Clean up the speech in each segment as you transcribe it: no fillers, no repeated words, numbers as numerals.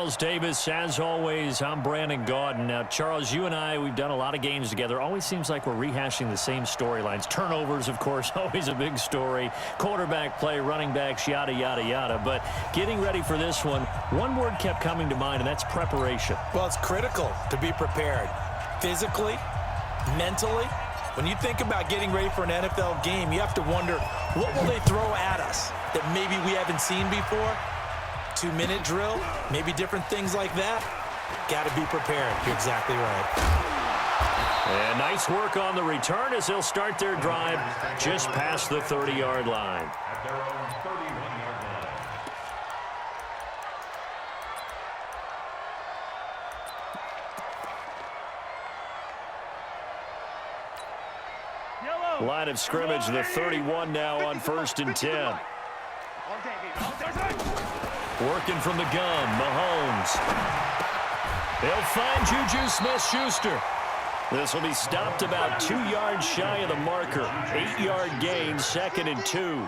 Charles Davis, as always, I'm Brandon Gaudin. Now, Charles, you and I, we've done a lot of games together. Always seems like we're rehashing the same storylines. Turnovers, of course, always a big story. Quarterback play, running backs, yada, yada, yada. But getting ready for this one word kept coming to mind, and that's preparation. Well, it's critical to be prepared. Physically, mentally. When you think about getting ready for an NFL game, you have to wonder, what will they throw at us that maybe we haven't seen before? 2-minute drill, maybe different things like that. Got to be prepared. You're exactly right. And nice work on the return as they'll start their drive just past the 30-yard line. Line of scrimmage, the 31 now on 1st and 10. Working from the gun, Mahomes. They'll find Juju Smith-Schuster. This will be stopped about 2 yards shy of the marker. 8-yard gain, 2nd and 2.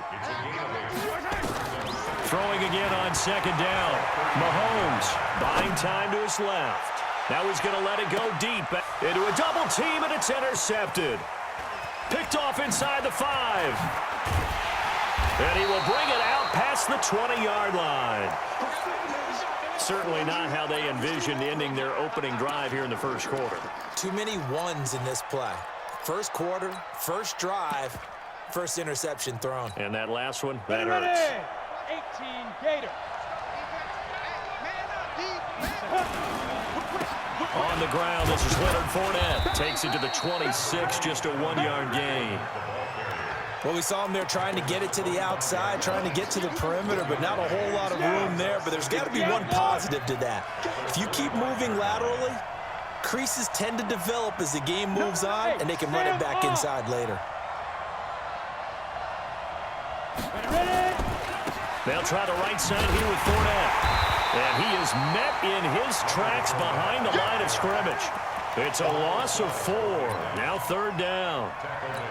Throwing again on 2nd down. Mahomes buying time to his left. Now he's going to let it go deep into a double team, and it's intercepted. Picked off inside the 5. And he will bring it out past the 20-yard line. Certainly not how they envisioned ending their opening drive here in the first quarter. Too many ones in this play. First quarter, first drive, first interception thrown. And that last one, that hurts. 18 Gator. On the ground, this is Leonard Fournette. Takes it to the 26, just a 1-yard gain. Well, we saw him there trying to get it to the outside, trying to get to the perimeter, but not a whole lot of room there. But there's got to be one positive to that. If you keep moving laterally, creases tend to develop as the game moves on, and they can run it back inside later. They'll try the right side here with Fournette. And he is met in his tracks behind the line of scrimmage. It's a loss of 4. Now 3rd down.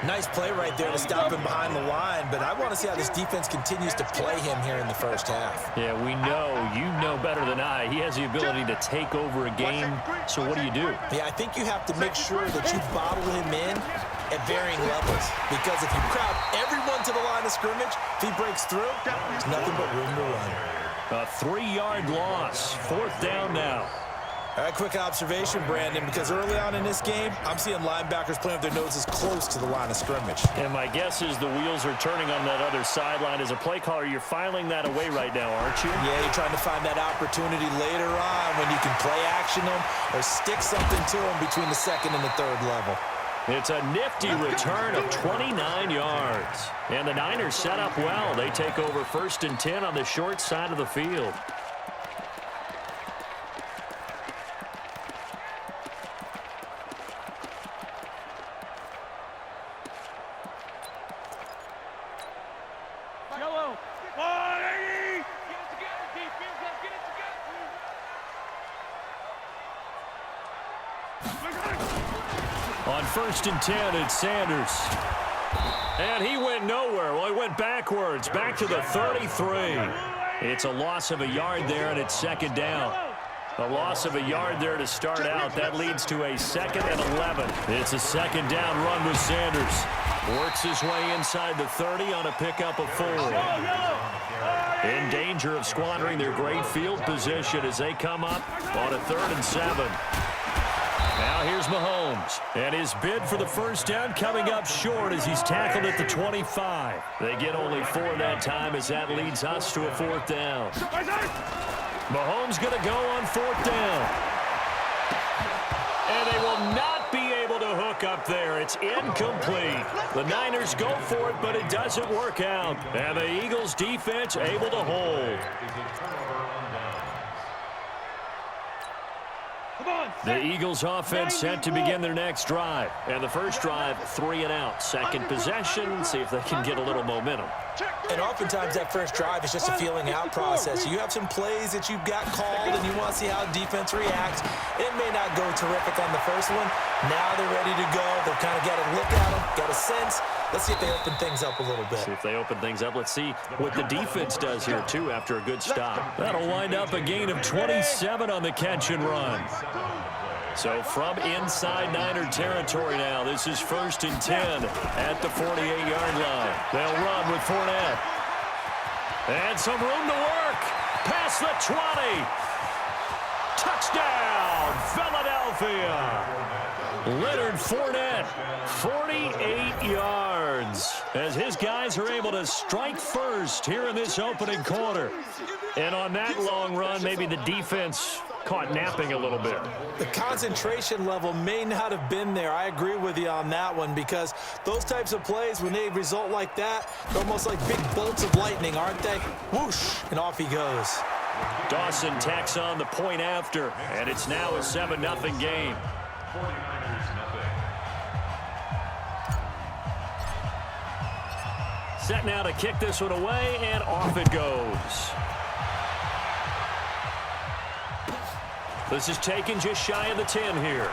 Nice play right there to stop him behind the line, but I want to see how this defense continues to play him here in the first half. Yeah, we know. You know better than I. He has the ability to take over a game, so what do you do? Yeah, I think you have to make sure that you bottle him in at varying levels, because if you crowd everyone to the line of scrimmage, if he breaks through, there's nothing but room to run. A 3-yard loss. 4th down now. All right, quick observation, Brandon, because early on in this game, I'm seeing linebackers playing with their noses close to the line of scrimmage. And my guess is the wheels are turning on that other sideline. As a play caller, you're filing that away right now, aren't you? Yeah, you're trying to find that opportunity later on when you can play action them or stick something to them between the 2nd and the 3rd level. It's a nifty return of 29 yards. And the Niners set up well. They take over 1st and 10 on the short side of the field. Yellow. 180. Get it together, defense. Let's get it together. On 1st and 10, it's Sanders. And he went nowhere. Well, he went backwards, back to the 33. It's a loss of a yard there, and it's 2nd down. A loss of a yard there to start out. That leads to a 2nd and 11. It's a 2nd down run with Sanders. Works his way inside the 30 on a pickup of 4. In danger of squandering their great field position as they come up on a 3rd and 7. Now here's Mahomes, and his bid for the first down coming up short as he's tackled at the 25. They get only 4 that time as that leads us to a 4th down. Mahomes going to go on 4th down. And they will not be able to hook up there. It's incomplete. The Niners go for it, but it doesn't work out. And the Eagles defense able to hold. The Eagles offense set to begin their next drive. And the first drive, 3 and out. Second possession, see if they can get a little momentum. And oftentimes that first drive is just a feeling out process. You have some plays that you've got called and you want to see how defense reacts. It may not go terrific on the first one. Now they're ready to go. They've kind of got a look at them, got a sense. Let's see if they open things up a little bit. See if they open things up. Let's see what the defense does here, too, after a good stop. That'll wind up a gain of 27 on the catch and run. So from inside Niner territory now, this is 1st and 10 at the 48-yard line. They'll run with Fournette. And some room to work. Past the 20. Touchdown, Philadelphia. Leonard Fournette, 48 yards, as his guys are able to strike first here in this opening quarter. And on that long run, maybe the defense caught napping a little bit. The concentration level may not have been there. I agree with you on that one, because those types of plays, when they result like that, they're almost like big bolts of lightning, aren't they? Whoosh, and off he goes. Dawson tacks on the point after, and it's now a 7-0 game. Set now to kick this one away, and off it goes. This is taken just shy of the 10 here.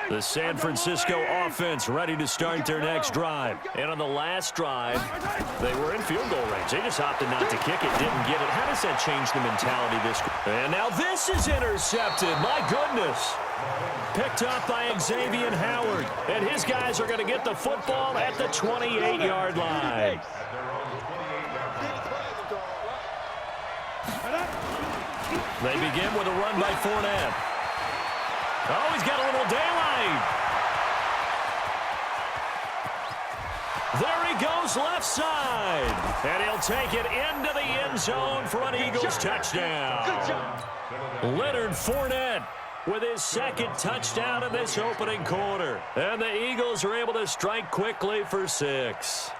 The San Francisco offense ready to start their next drive. And on the last drive, they were in field goal range. They just opted not to kick it, didn't get it. How does that change the mentality this? And now this is intercepted. My goodness. Picked up by Xavier Howard. And his guys are going to get the football at the 28-yard line. They begin with a run by Fournette. Oh, he's got a little daylight. There he goes left side. And he'll take it into the end zone for an Eagles touchdown. Leonard Fournette with his second touchdown in this opening quarter. And the Eagles are able to strike quickly for 6.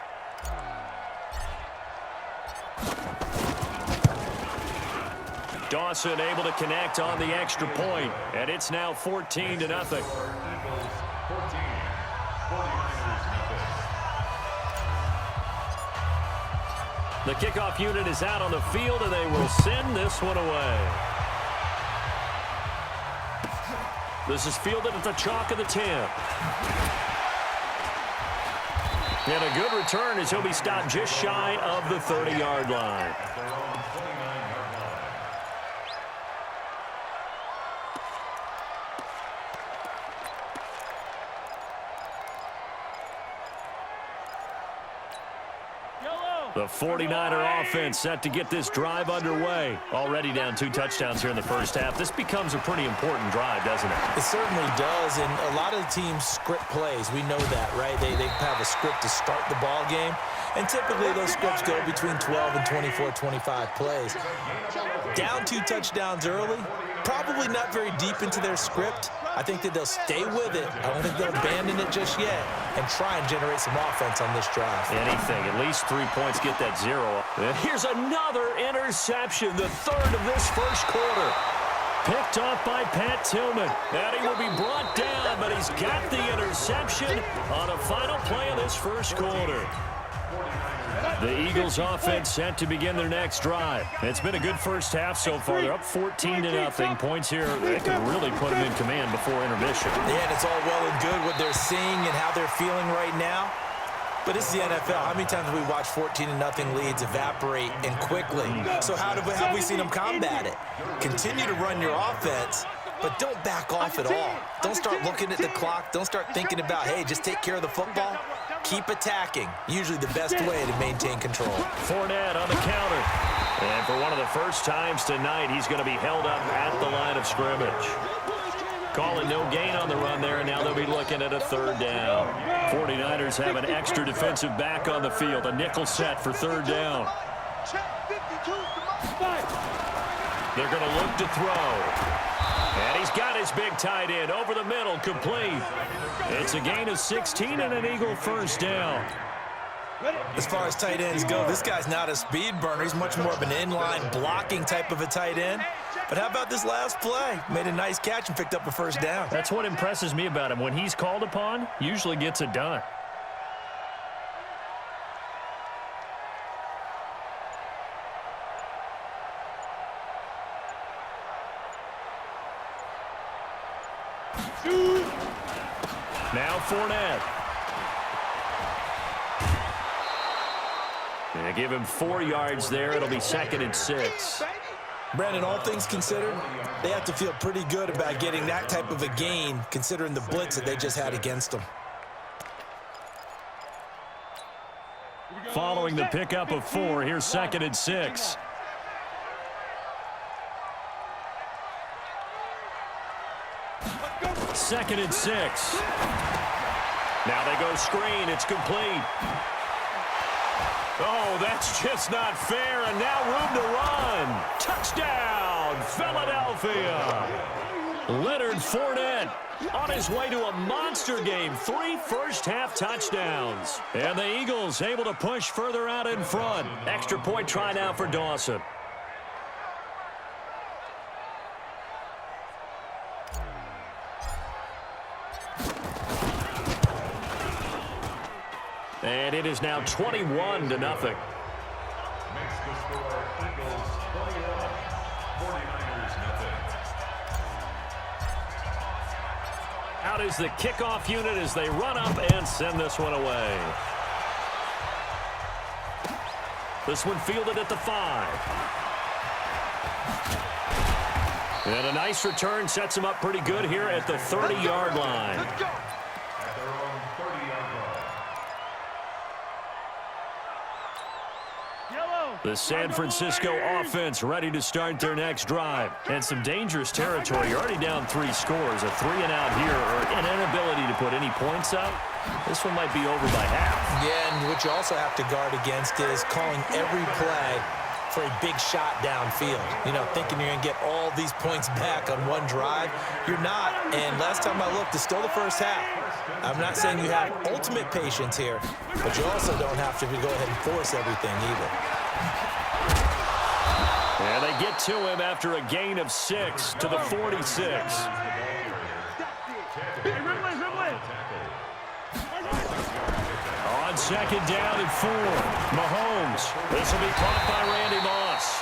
Dawson able to connect on the extra point, and it's now 14-0. The kickoff unit is out on the field, and they will send this one away. This is fielded at the chalk of the 10. And a good return as he'll be stopped just shy of the 30-yard line. The 49er offense set to get this drive underway. Already down 2 touchdowns here in the first half. This becomes a pretty important drive, doesn't it? It certainly does, and a lot of the teams script plays. We know that, right? They have a script to start the ball game, and typically those scripts go between 12 and 24, 25 plays. Down 2 touchdowns early, probably not very deep into their script. I think that they'll stay with it. I don't think they'll abandon it just yet and try and generate some offense on this drive. Anything. At least 3 points, get that 0. And here's another interception, the 3rd of this first quarter. Picked off by Pat Tillman. And he will be brought down, but he's got the interception on a final play of this first quarter. The Eagles offense set to begin their next drive. It's been a good first half so far. They're up 14-0. Points here, they can really put them in command before intermission. Yeah, and it's all well and good what they're seeing and how they're feeling right now. But it's the NFL. How many times have we watched 14-0 leads evaporate and quickly? So how have we seen them combat it? Continue to run your offense, but don't back off at all. Don't start looking at the clock. Don't start thinking about, hey, just take care of the football. Keep attacking. Usually the best way to maintain control. Fournette on the counter. And for one of the first times tonight, he's going to be held up at the line of scrimmage. Calling no gain on the run there, and now they'll be looking at a 3rd down. 49ers have an extra defensive back on the field. A nickel set for 3rd down. They're going to look to throw. And he's got his big tight end over the middle, complete. It's a gain of 16 and an Eagle first down. As far as tight ends go, this guy's not a speed burner. He's much more of an inline blocking type of a tight end. But how about this last play? Made a nice catch and picked up a first down. That's what impresses me about him. When he's called upon, usually gets it done. Now Fournette. They give him 4 yards there. It'll be 2nd and 6. Brandon, all things considered, they have to feel pretty good about getting that type of a gain considering the blitz that they just had against them. Following the pickup of 4, here's 2nd and 6. Second and 6. Now they go screen. It's complete. Oh, that's just not fair. And now room to run. Touchdown, Philadelphia. Leonard Fournette on his way to a monster game. 3 first-half touchdowns. And the Eagles able to push further out in front. Extra point try now for Dawson. And it is now 21-0. Makes the score Eagles 21, 49ers nothing. Out is the kickoff unit as they run up and send this one away. This one fielded at the 5. And a nice return sets him up pretty good here at the 30-yard line. At their own 30-yard line. The San Francisco offense ready to start their next drive. And some dangerous territory. You're already down 3 scores. A 3-and-out here or an inability to put any points up. This one might be over by half. Yeah, and what you also have to guard against is calling every play for a big shot downfield. You know, thinking you're going to get all these points back on one drive. You're not. And last time I looked, it's still the first half. I'm not saying you have ultimate patience here, but you also don't have to go ahead and force everything either. And they get to him after a gain of 6 to the 46. On 2nd down and 4, Mahomes. This will be caught by Randy Moss.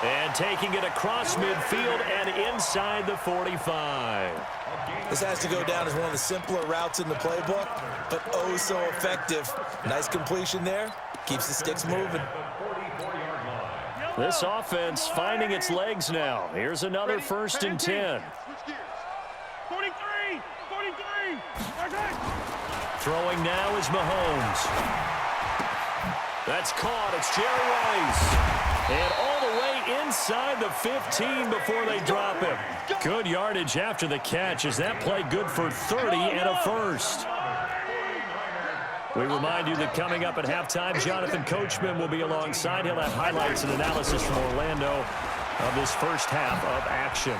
And taking it across midfield and inside the 45. This has to go down as one of the simpler routes in the playbook, but oh so effective. Nice completion there. Keeps the sticks moving. This offense finding its legs now. Here's another 1st and 10. 43. Throwing now is Mahomes. That's caught. It's Jerry Rice. And all the way inside the 15 before they drop him. Good yardage after the catch. Is that play good for 30 and a first? We remind you that coming up at halftime, Jonathan Coachman will be alongside. He'll have highlights and analysis from Orlando of this first half of action.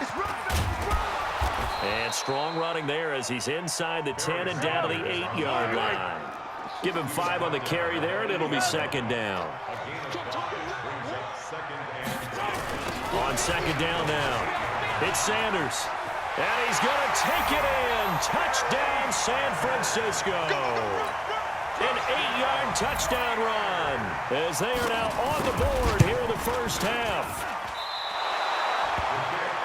And strong running there as he's inside the 10 and down to the 8-yard line. Give him 5 on the carry there, and it'll be 2nd down. On 2nd down now, it's Sanders. And he's going to take it in. Touchdown, San Francisco. An 8-yard touchdown run as they are now on the board here in the first half.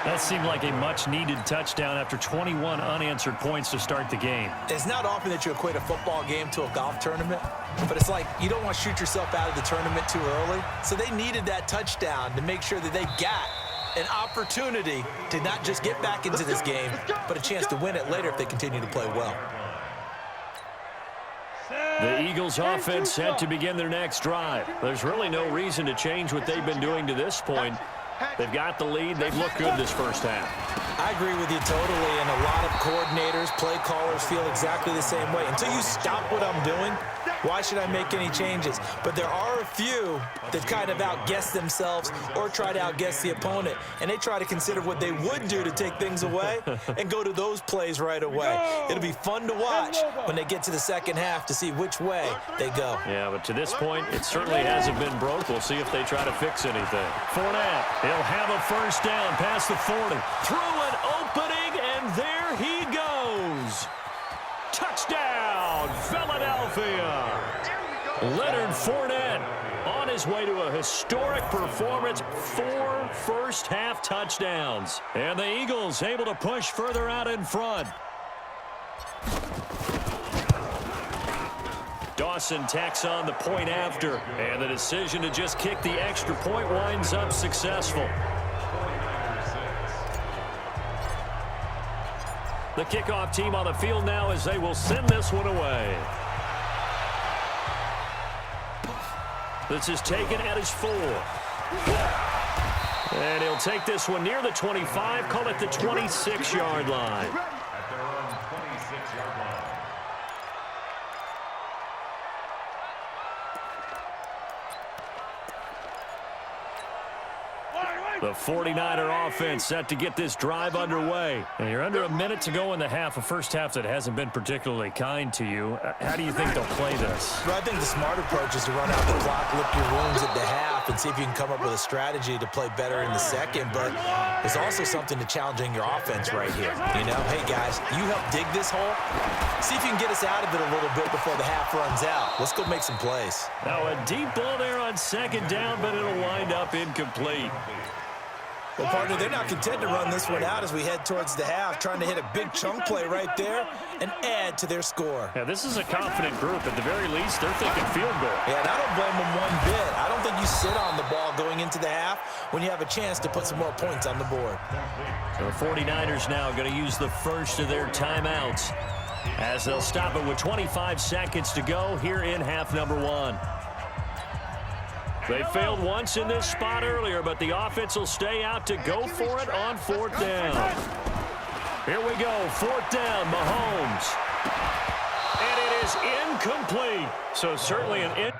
That seemed like a much-needed touchdown after 21 unanswered points to start the game. It's not often that you equate a football game to a golf tournament, but it's like you don't want to shoot yourself out of the tournament too early. So they needed that touchdown to make sure that they got an opportunity to not just get back into this game, but a chance to win it later if they continue to play well. The Eagles offense set to begin their next drive. There's really no reason to change what they've been doing to this point. They've got the lead. They've looked good this first half. I agree with you totally, and a lot of coordinators, play callers feel exactly the same way. Until you stop what I'm doing, Why should I make any changes? But there are a few that kind of outguess themselves or try to outguess the opponent, and they try to consider what they would do to take things away and go to those plays right away. It'll be fun to watch when they get to the second half to see which way they go. Yeah, but to this point, it certainly hasn't been broke. We'll see if they try to fix anything. Fournette, he'll have a first down past the 40. Through an opening, and there he goes. Touchdown, Philadelphia. Leonard Fournette on his way to a historic performance, 4 first-half touchdowns. And the Eagles able to push further out in front. Dawson tacks on the point after, and the decision to just kick the extra point winds up successful. The kickoff team on the field now as they will send this one away. This is taken at his 4. And he'll take this one near the 25, call it the 26-yard line. At their own 26-yard line. The 49er offense set to get this drive underway. And you're under a minute to go in the half, a first half that hasn't been particularly kind to you. How do you think they'll play this? Well, I think the smart approach is to run out the clock, lick your wounds at the half, and see if you can come up with a strategy to play better in the second. But there's also something to challenging your offense right here. You know, hey, guys, you help dig this hole. See if you can get us out of it a little bit before the half runs out. Let's go make some plays. Now, a deep ball there on second down, but it'll wind up incomplete. Well, partner, they're not content to run this one out as we head towards the half, trying to hit a big chunk play right there and add to their score. Yeah, this is a confident group. At the very least, they're thinking field goal. Yeah, and I don't blame them one bit. I don't think you sit on the ball going into the half when you have a chance to put some more points on the board. So the 49ers now going to use the first of their timeouts as they'll stop it with 25 seconds to go here in half number 1. They failed once in this spot earlier, but the offense will stay out to go for it on 4th down. Here we go, 4th down, Mahomes. And it is incomplete. So certainly an